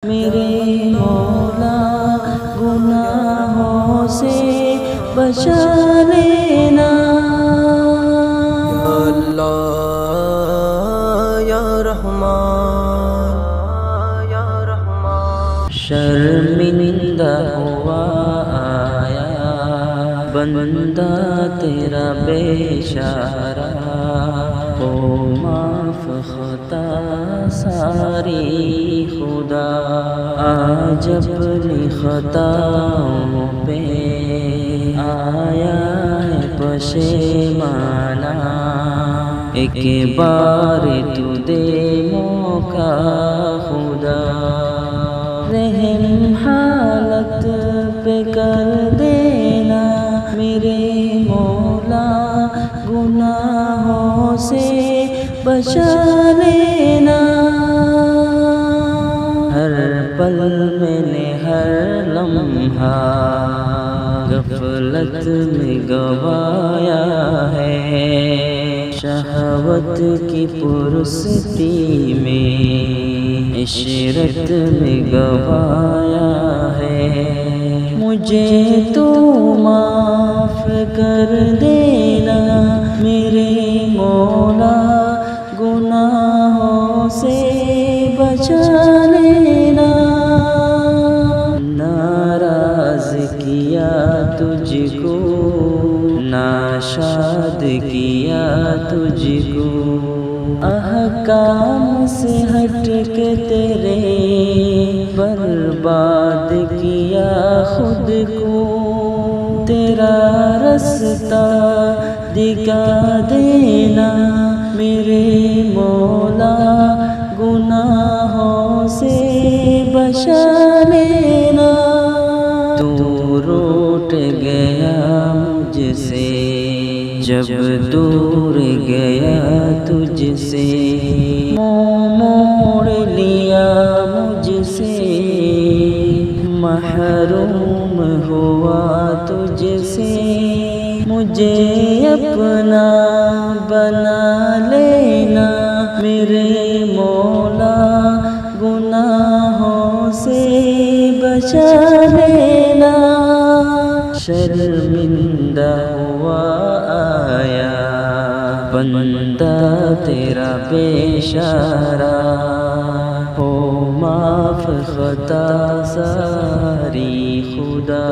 میرے مولا گناہوں سے بچا لینا یا اللہ یا رحمان یا رحمان۔ شرمندہ ہوا آیا بندہ تیرا بے چارہ، ہو معاف خطا ساری خدا، آج اپنی خطاؤں پہ آیا ہے پشیمانہ، ایک بار تو دے موقع خدا، رحم حالت پہ کر دینا میرے مولا، گناہوں سے بچا لینا۔ ہر پل میں نے ہر لمحہ غفلت میں گوایا ہے، شہوت کی پرستی میں عشرت میں گوایا ہے، مجھے تو معاف کر دینا میرے مولا، گناہوں سے بچا لینا۔ ناراض کیا تجھ کو، ناشاد کیا تجھ کو، احکام سے ہٹ کے تیرے برباد کیا خود کو، تیرا رستہ دکھا دینا میرے مولا، گناہوں سے بچا لینا۔ تو روٹ گیا مجھ سے جب دور گیا تجھ سے، منہ موڑ لیا مجھ سے، محروم ہوا تجھ سے، مجھے اپنا بنا لینا میرے مولا، گناہوں سے بچا لینا۔ شرمندہ ہوا آیا بندہ تیرا بے چارہ، ہو معاف خطا ساری خدا،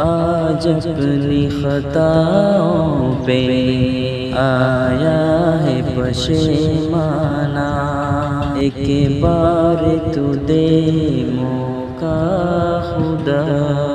آج اپنی خطاؤں پہ آیا ہے پشیمانہ، ایک بار تو دے موقع خدا۔